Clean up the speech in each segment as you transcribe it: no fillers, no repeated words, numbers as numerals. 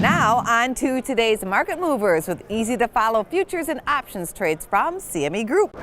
Now on to today's market movers with easy to follow futures and options trades from CME Group.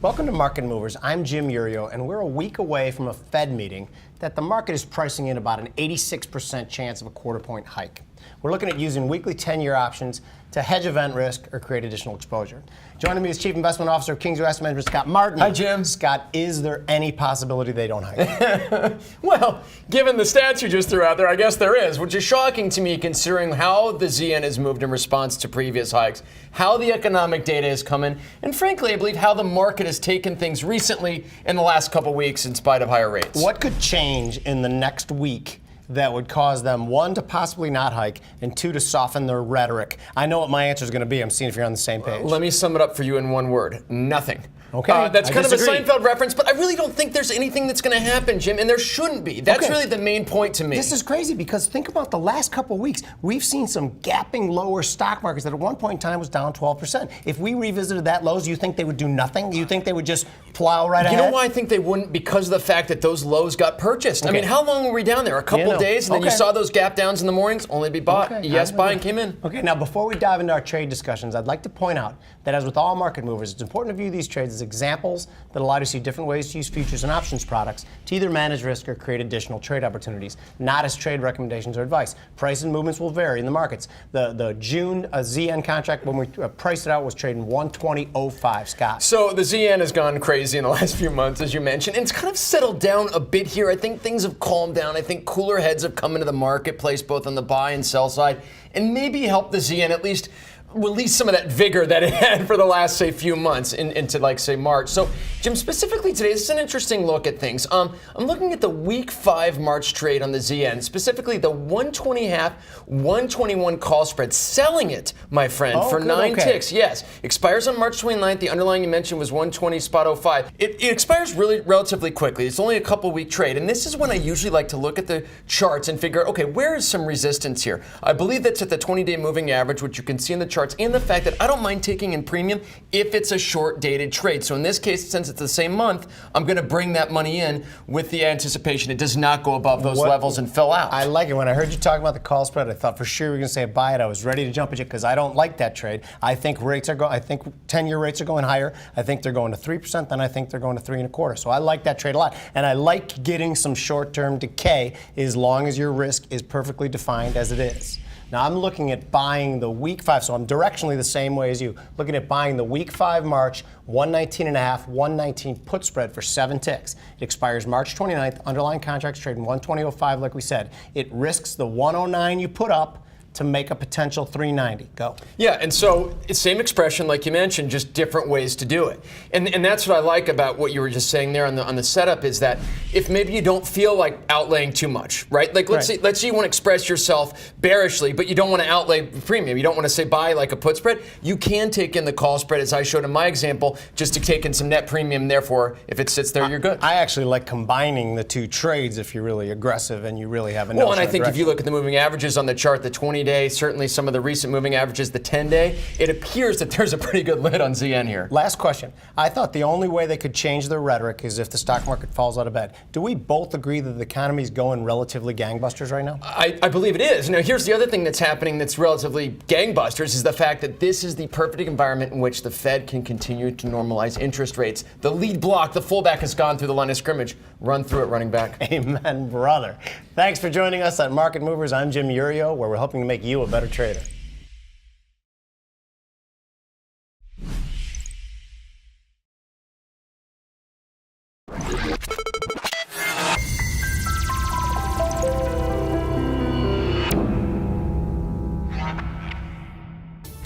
Welcome to Market Movers. I'm Jim Urio, and we're a week away from a Fed meeting that the market is pricing in about an 86% chance of a quarter-point hike. We're looking at using weekly 10-year options to hedge event risk or create additional exposure. Joining me is Chief Investment Officer of Kingsview Asset Management, Scott Martin. Hi, Jim. Scott, is there any possibility they don't hike? Well, given the stats you just threw out there, I guess there is, which is shocking to me considering how the ZN has moved in response to previous hikes, how the economic data is coming, and frankly, I believe how the market has taken things recently in the last couple weeks in spite of higher rates. What could change in the next week that would cause them, one, to possibly not hike, and two, to soften their rhetoric? I know what my answer is going to be. I'm seeing if you're on the same page. Let me sum it up for you in one word. Nothing. Okay. That's kind of a disagree. Seinfeld reference, but I really don't think there's anything that's going to happen, Jim, and there shouldn't be. That's Okay. really the main point to me. This is crazy because think about the last couple of weeks. We've seen some gapping lower stock markets that at one point in time was down 12%. If we revisited that lows, do you think they would do nothing? Do you think they would just plow right ahead? You know why I think they wouldn't? Because of the fact that those lows got purchased. Okay. I mean, how long were we down there? A couple of days, and then you Okay. saw those gap downs in the mornings, only to be bought. Okay. Yes, buy and came in. Okay, now before we dive into our trade discussions, I'd like to point out that as with all market movers, it's important to view these trades as examples that allow you to see different ways to use futures and options products to either manage risk or create additional trade opportunities, not as trade recommendations or advice. Price and movements will vary in the markets. The June ZN contract, when we priced it out, was trading 120.05, Scott. So the ZN has gone crazy in the last few months, as you mentioned, and it's kind of settled down a bit here. I think things have calmed down. I think cooler heads have come into the marketplace, both on the buy and sell side, and maybe help the ZN at least release some of that vigor that it had for the last, say, few months into, like, say, March. So, Jim, specifically today, this is an interesting look at things. I'm looking at the week 5 March trade on the ZN, specifically the 120.5, 121 call spread, selling it, my friend, for good, 9 okay. ticks. Yes, expires on March 29th. The underlying you mentioned was 120.05. It expires really relatively quickly. It's only a couple week trade, and this is when I usually like to look at the charts and figure, okay, where is some resistance here? I believe that's at the 20-day moving average, which you can see in the charts, and the fact that I don't mind taking in premium if it's a short-dated trade. So in this case, since it's the same month, I'm going to bring that money in with the anticipation it does not go above those levels and fill out. I like it. When I heard you talk about the call spread, I thought for sure you were going to say buy it. I was ready to jump at you because I don't like that trade. I think rates are going. I think 10-year rates are going higher. I think they're going to 3%. Then I think they're going to 3.25%. So I like that trade a lot, and I like getting some short-term decay as long as your risk is perfectly defined as it is. Now I'm looking at buying the week 5, so I'm directionally the same way as you. Looking at buying the week 5 March 119.5, 119 put spread for 7 ticks. It expires March 29th. Underlying contracts trading 120.05, like we said. It risks the 109 you put up to make a potential 390. Go. Yeah, and so it's same expression like you mentioned, just different ways to do it. And that's what I like about what you were just saying there on the setup is that if maybe you don't feel like outlaying too much, right? Like let's say you want to express yourself bearishly, but you don't want to outlay premium. You don't want to say buy like a put spread. You can take in the call spread as I showed in my example, just to take in some net premium. Therefore, if it sits there, you're good. I actually like combining the two trades if you're really aggressive and you really have a notion. Well, and I think if you look at the moving averages on the chart, the 20-day, certainly some of the recent moving averages, the 10-day, it appears that there's a pretty good lid on ZN here. Last question. I thought the only way they could change their rhetoric is if the stock market falls out of bed. Do we both agree that the economy is going relatively gangbusters right now? I believe it is. Now, here's the other thing that's happening that's relatively gangbusters is the fact that this is the perfect environment in which the Fed can continue to normalize interest rates. The lead block, the fullback has gone through the line of scrimmage. Run through it, running back. Amen, brother. Thanks for joining us on Market Movers. I'm Jim Urio, where we're hoping to make you a better trader.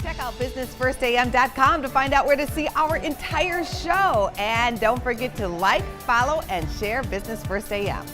Check out businessfirstam.com to find out where to see our entire show. And don't forget to like, follow, and share Business First AM.